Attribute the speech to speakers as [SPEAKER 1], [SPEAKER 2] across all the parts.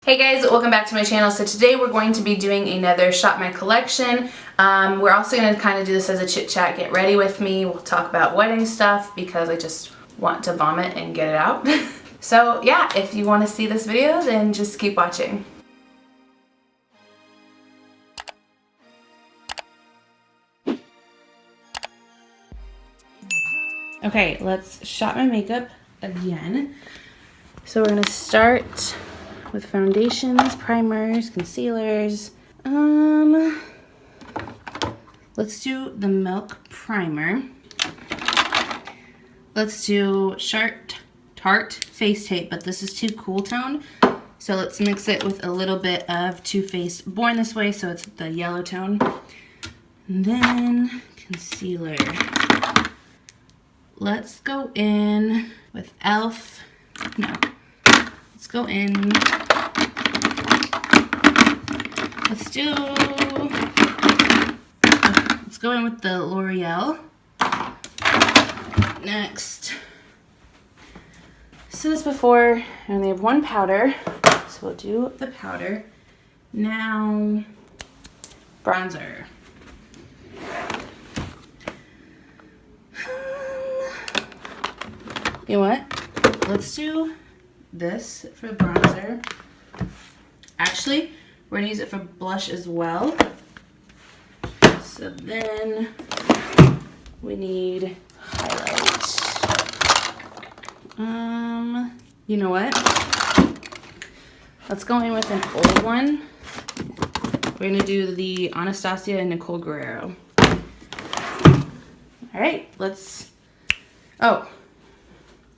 [SPEAKER 1] Hey guys, welcome back to my channel. So today we're going to be doing another Shop My Collection. We're also going to kind of do this as a chit chat, get ready with me. We'll talk about wedding stuff because I just want to vomit and get it out. So yeah, if you want to see this video, then just keep watching. Okay, let's shop my makeup again. So we're going to start with foundations, primers, concealers. Let's do the Milk Primer. Let's do Tarte Face Tape, but this is too cool tone. So let's mix it with a little bit of Too Faced Born This Way, so it's the yellow tone. And then concealer. Let's go in with Let's go in. Let's go in with the L'Oreal. Next. So this before, I only have one powder, so we'll do the powder. Now, bronzer. You know what? Let's do this for bronzer. Actually, we're gonna use it for blush as well. So then we need highlight. You know what? Let's go in with an old one. We're gonna do the Anastasia and Nicole Guerrero. All right,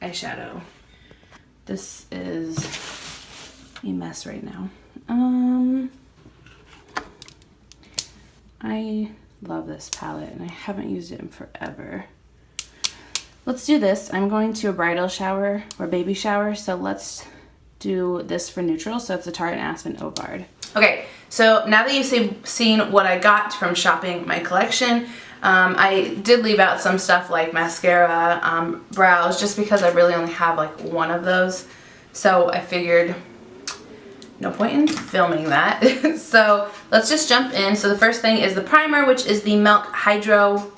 [SPEAKER 1] eyeshadow. This is a mess right now. I love this palette and I haven't used it in forever. Let's do this. I'm going to a bridal shower or baby shower, so let's do this for neutral. So it's the Tarte and Aspen Ovard. Okay, so now that you've seen what I got from shopping my collection, I did leave out some stuff like mascara, brows, just because I really only have like one of those. So I figured no point in filming that. So let's just jump in. So the first thing is the primer, which is the Milk Hydro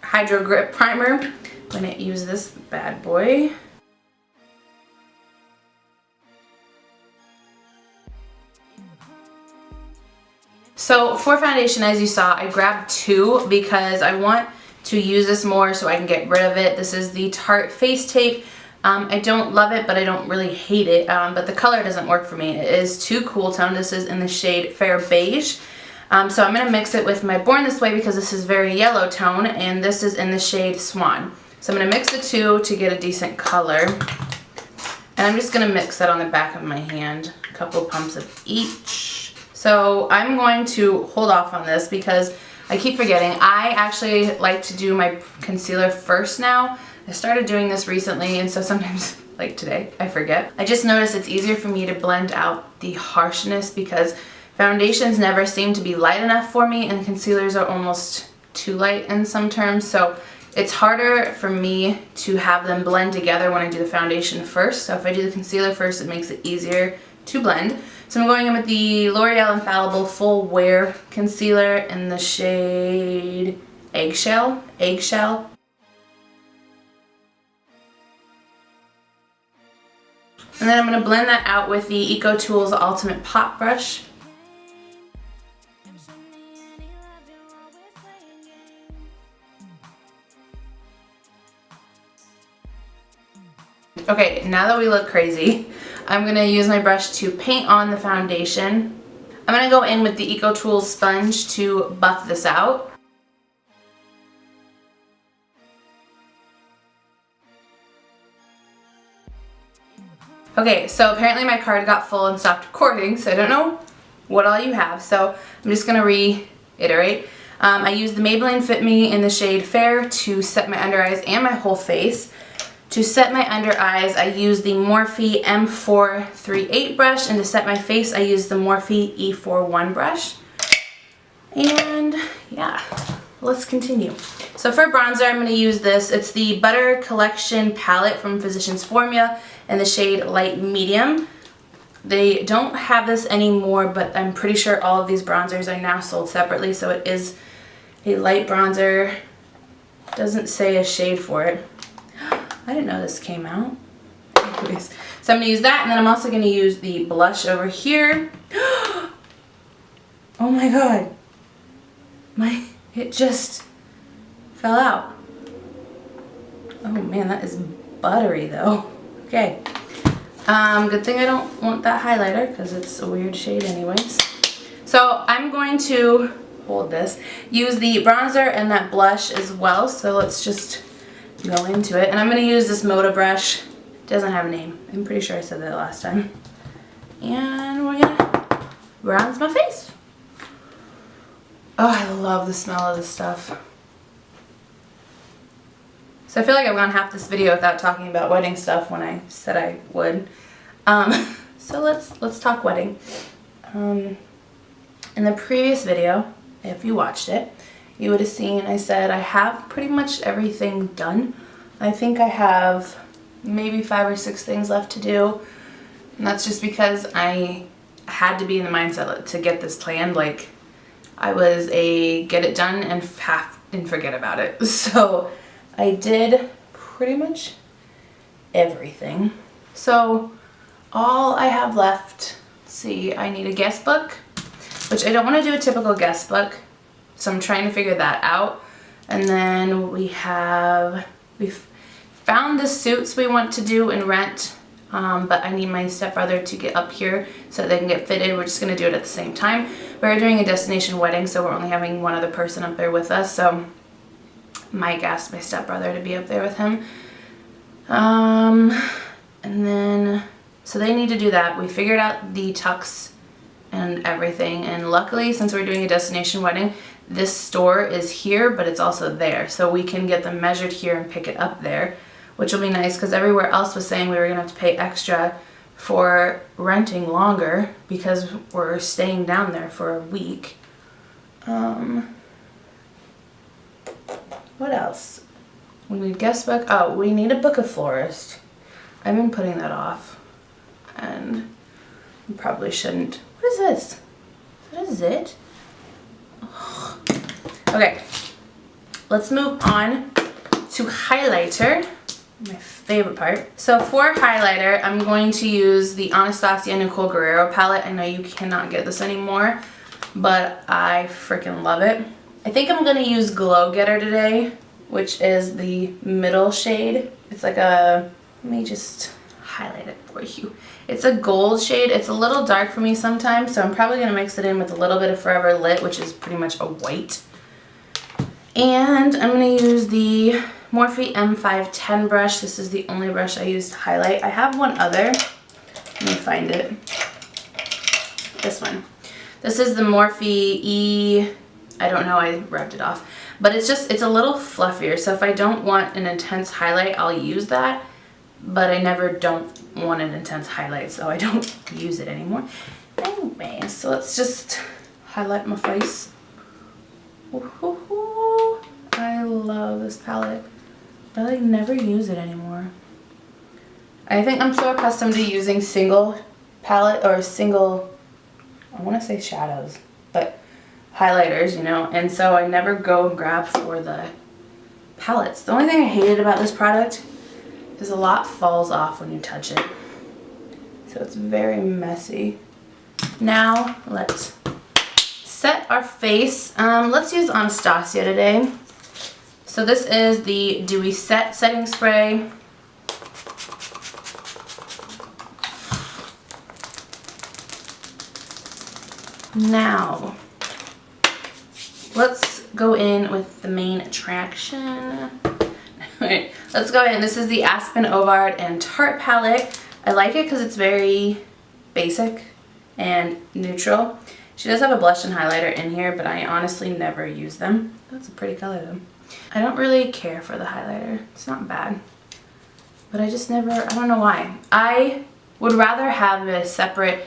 [SPEAKER 1] Grip Primer. I'm going to use this bad boy. So for foundation, as you saw, I grabbed two because I want to use this more so I can get rid of it. This is the Tarte Face Tape. I don't love it, but I don't really hate it, but the color doesn't work for me. It is too cool tone. This is in the shade Fair Beige. So I'm going to mix it with my Born This Way because this is very yellow tone, and this is in the shade Swan. So I'm going to mix the two to get a decent color. And I'm just going to mix that on the back of my hand, a couple pumps of each. So I'm going to hold off on this because I keep forgetting. I actually like to do my concealer first now. I started doing this recently, and so sometimes, like today, I forget. I just noticed it's easier for me to blend out the harshness because foundations never seem to be light enough for me, and concealers are almost too light in some terms. So it's harder for me to have them blend together when I do the foundation first. So if I do the concealer first, it makes it easier to blend. So I'm going in with the L'Oreal Infallible Full Wear Concealer in the shade Eggshell. And then I'm going to blend that out with the EcoTools Ultimate Pot Brush. Okay, now that we look crazy, I'm going to use my brush to paint on the foundation. I'm going to go in with the EcoTools sponge to buff this out. Okay, so apparently my card got full and stopped recording, so I don't know what all you have. So I'm just going to reiterate. I used the Maybelline Fit Me in the shade Fair to set my under eyes and my whole face. To set my under eyes, I used the Morphe M438 brush, and to set my face, I used the Morphe E41 brush. And yeah, let's continue. So for bronzer, I'm going to use this. It's the Butter Collection palette from Physicians Formula in the shade Light Medium. They don't have this anymore, but I'm pretty sure all of these bronzers are now sold separately, so it is a light bronzer. Doesn't say a shade for it. I didn't know this came out. Anyways, so I'm going to use that, and then I'm also going to use the blush over here. Oh my god. It just fell out. Oh man, that is buttery though. Okay. Good thing I don't want that highlighter because it's a weird shade anyways. So I'm going to hold this, use the bronzer and that blush as well. So let's just go into it. And I'm going to use this Moda brush. It doesn't have a name. I'm pretty sure I said that last time. And we're going to bronze my face. Oh, I love the smell of this stuff. So I feel like I've gone half this video without talking about wedding stuff when I said I would. So let's talk wedding. In the previous video, if you watched it, you would have seen I said I have pretty much everything done. I think I have maybe 5 or 6 things left to do. And that's just because I had to be in the mindset to get this planned. Like, I was a get it done and forget about it. So I did pretty much everything. So all I have left, let's see, I need a guest book, which I don't want to do a typical guest book. So I'm trying to figure that out. And then we've found the suits we want to do and rent. But I need my stepbrother to get up here so they can get fitted. We're just going to do it at the same time. We're doing a destination wedding, so we're only having one other person up there with us. So Mike asked my stepbrother to be up there with him. And then, so they need to do that. We figured out the tux and everything. And luckily, since we're doing a destination wedding, this store is here, but it's also there. So we can get them measured here and pick it up there, which will be nice because everywhere else was saying we were going to have to pay extra for renting longer because we're staying down there for a week. What else? We need guest book. Oh, we need to book a florist. I've been putting that off and I probably shouldn't. What is this? What is it? Ugh. Okay, let's move on to highlighter. My favorite part. So for highlighter, I'm going to use the Anastasia Nicole Guerrero palette. I know you cannot get this anymore, but I freaking love it. I think I'm going to use Glow Getter today, which is the middle shade. It's like a, let me just highlight it for you. It's a gold shade. It's a little dark for me sometimes, so I'm probably going to mix it in with a little bit of Forever Lit, which is pretty much a white. And I'm going to use the Morphe M510 brush. This is the only brush I use to highlight. I have one other. Let me find it. This one. This is the Morphe E, I don't know, I rubbed it off. But it's a little fluffier. So if I don't want an intense highlight, I'll use that. But I never don't want an intense highlight, so I don't use it anymore. Anyway, so let's just highlight my face. Woohoo! I love this palette. I like never use it anymore. I think I'm so accustomed to using single palette or single, I want to say shadows, but highlighters, you know, and so I never go and grab for the palettes. The only thing I hated about this product is a lot falls off when you touch it. So it's very messy. Now let's set our face. Let's use Anastasia today. So this is the Dewy Set Setting Spray. Now, let's go in with the main attraction. Alright, let's go in. This is the Aspen, Ovard, and Tarte palette. I like it because it's very basic and neutral. She does have a blush and highlighter in here, but I honestly never use them. That's a pretty color though. I don't really care for the highlighter. It's not bad. But I just never, I don't know why. I would rather have a separate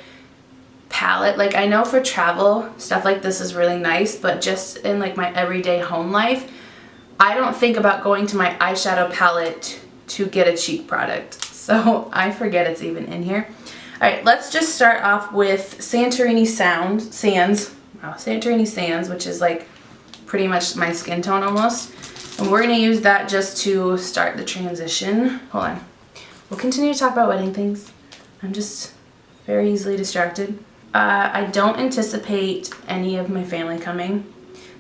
[SPEAKER 1] palette. Like, I know for travel, stuff like this is really nice, but just in like my everyday home life, I don't think about going to my eyeshadow palette to get a cheap product. So I forget it's even in here. Alright, let's just start off with Santorini Sands, which is like pretty much my skin tone almost. And we're going to use that just to start the transition. Hold on. We'll continue to talk about wedding things. I'm just very easily distracted. I don't anticipate any of my family coming.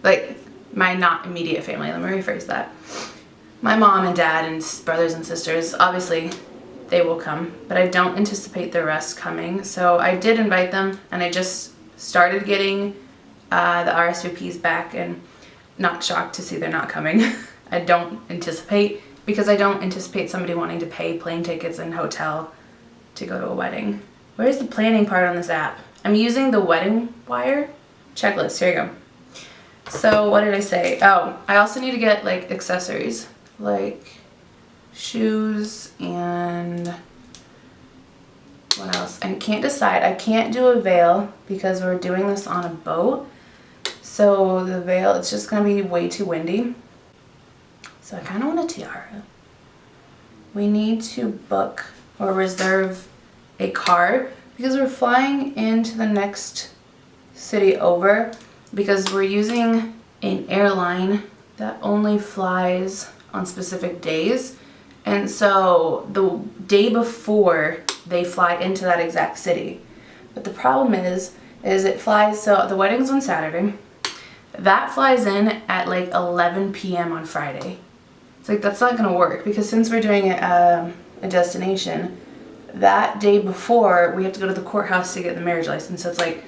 [SPEAKER 1] Like, my not immediate family, let me rephrase that. My mom and dad and brothers and sisters, obviously they will come, but I don't anticipate the rest coming. So I did invite them, and I just started getting the RSVPs back, and not shocked to see they're not coming. I don't anticipate, because I don't anticipate somebody wanting to pay plane tickets and hotel to go to a wedding. Where's the planning part on this app? I'm using the wedding wire checklist. Here you go. So what did I say? Oh, I also need to get like accessories, like shoes and what else? I can't decide. I can't do a veil because we're doing this on a boat. So the veil, it's just going to be way too windy. So I kind of want a tiara. We need to book or reserve a car because we're flying into the next city over, because we're using an airline that only flies on specific days. And so the day before they fly into that exact city. But the problem is it flies, so the wedding's on Saturday. That flies in at like 11 p.m. on Friday. It's like, that's not gonna work, because since we're doing a destination, that day before we have to go to the courthouse to get the marriage license. So it's like,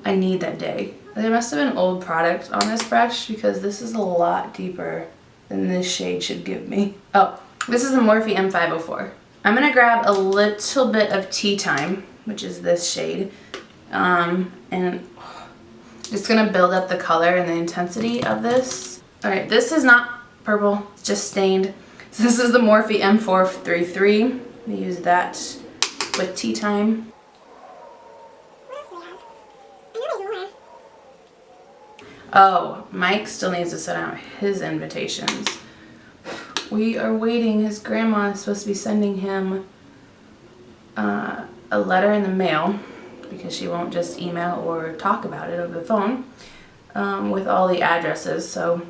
[SPEAKER 1] I need that day. There must have been old product on this brush, because this is a lot deeper than this shade should give me. Oh, this is the Morphe M504. I'm gonna grab a little bit of Tea Time, which is this shade, and just gonna build up the color and the intensity of this. All right, this is not purple, it's just stained. So this is the Morphe M433. We use that with Tea Time. Oh, Mike still needs to send out his invitations. We are waiting. His grandma is supposed to be sending him a letter in the mail, because she won't just email or talk about it over the phone, with all the addresses. So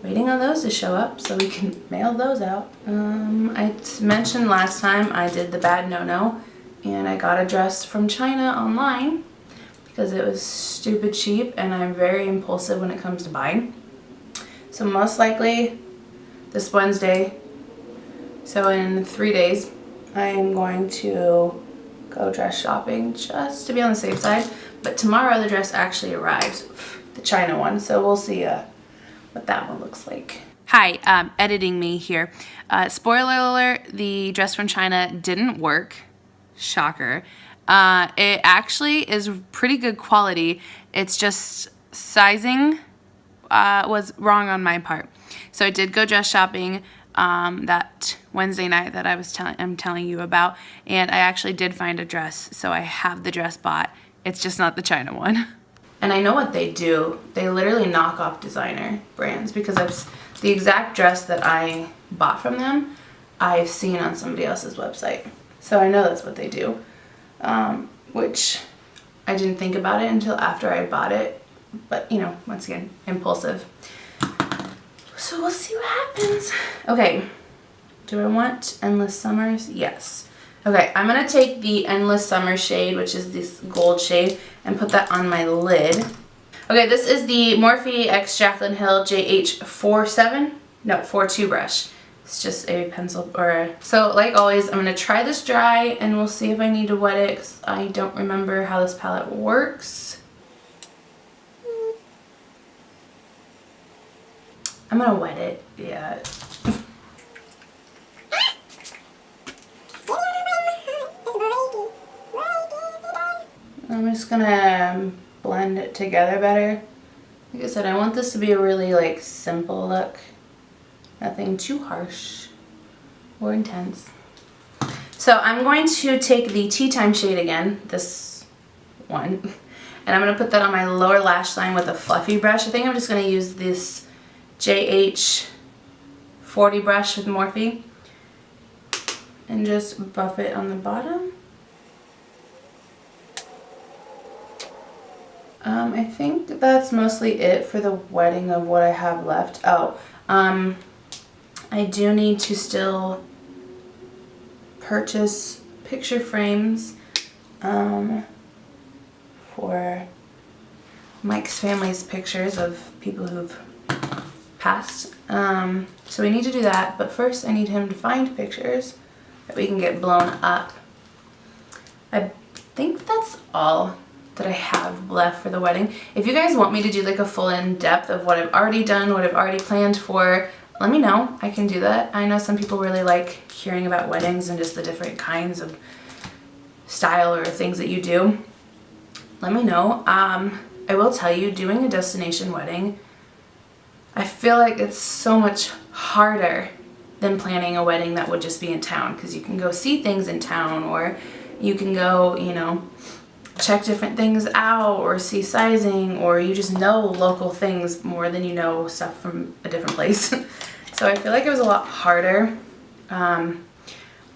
[SPEAKER 1] waiting on those to show up so we can mail those out. I mentioned last time I did the bad no-no, and I got a dress from China online because it was stupid cheap, and I'm very impulsive when it comes to buying. So most likely this Wednesday, so in 3 days, I am going to go dress shopping just to be on the safe side. But tomorrow the dress actually arrives, the China one, so we'll see what that one looks like. Hi, editing me here. Spoiler alert, the dress from China didn't work. Shocker. It actually is pretty good quality. It's just sizing was wrong on my part. So I did go dress shopping that Wednesday night that I'm telling you about, and I actually did find a dress, so I have the dress bought. It's just not the China one. And I know what they do. They literally knock off designer brands, because the exact dress that I bought from them, I've seen on somebody else's website. So I know that's what they do, which I didn't think about it until after I bought it. But, you know, once again, impulsive. So we'll see what happens. Okay, do I want Endless Summers? Yes. Okay, I'm going to take the Endless Summer shade, which is this gold shade, and put that on my lid. Okay, this is the Morphe x Jaclyn Hill JH42 brush. It's just a pencil, so like always, I'm going to try this dry, and we'll see if I need to wet it, because I don't remember how this palette works. I'm going to wet it, yeah. I'm just gonna blend it together better. Like I said, I want this to be a really like simple look. Nothing too harsh or intense. So I'm going to take the Tea Time shade again, this one, and I'm gonna put that on my lower lash line with a fluffy brush. I think I'm just gonna use this JH40 brush with Morphe and just buff it on the bottom. I think that's mostly it for the wedding of what I have left. Oh, I do need to still purchase picture frames for Mike's family's pictures of people who've passed. So we need to do that, but first I need him to find pictures that we can get blown up. I think that's all that I have left for the wedding. If you guys want me to do like a full in-depth of what I've already done, what I've already planned for, let me know. I can do that. I know some people really like hearing about weddings and just the different kinds of style or things that you do. Let me know. I will tell you, doing a destination wedding, I feel like it's so much harder than planning a wedding that would just be in town, because you can go see things in town, or you can go, you know, check different things out or see sizing, or you just know local things more than you know stuff from a different place. So I feel like it was a lot harder. I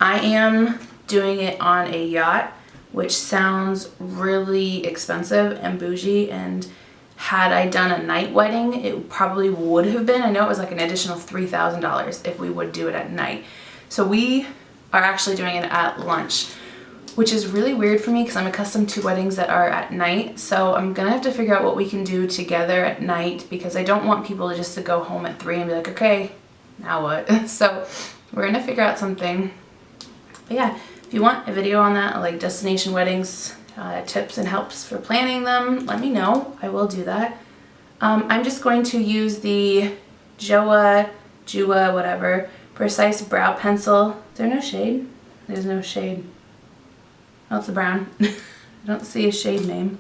[SPEAKER 1] am doing it on a yacht, which sounds really expensive and bougie, and had I done a night wedding, it probably would have been. I know it was like an additional $3,000 if we would do it at night. So we are actually doing it at lunch, which is really weird for me because I'm accustomed to weddings that are at night. So I'm gonna have to figure out what we can do together at night, because I don't want people just to go home at 3 and be like, okay, now what? So we're gonna figure out something. But yeah, if you want a video on that, like destination weddings, tips and helps for planning them, let me know. I will do that. I'm just going to use the Jua, whatever, Precise Brow Pencil. Is there no shade? There's no shade. Oh, it's a brown. I don't see a shade name.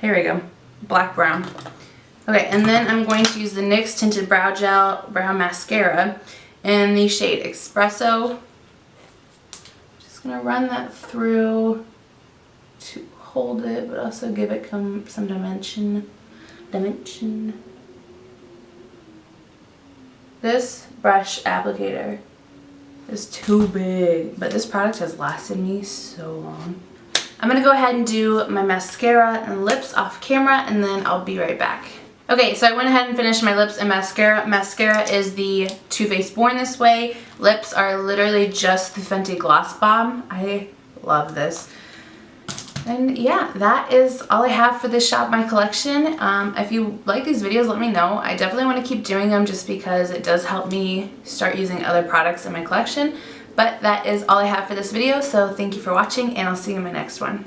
[SPEAKER 1] Here we go. Black brown. Okay, and then I'm going to use the NYX Tinted Brow Gel Brow Mascara in the shade Espresso. Just gonna run that through to hold it, but also give it some dimension. This brush applicator is too big, but this product has lasted me so long. I'm gonna go ahead and do my mascara and lips off camera, and then I'll be right back. Okay, so I went ahead and finished my lips and mascara. Mascara is the Too Faced Born This Way. Lips are literally just the Fenty Gloss Bomb. I love this. And yeah, that is all I have for this Shop My Collection. If you like these videos, let me know. I definitely want to keep doing them just because it does help me start using other products in my collection. But that is all I have for this video, so thank you for watching, and I'll see you in my next one.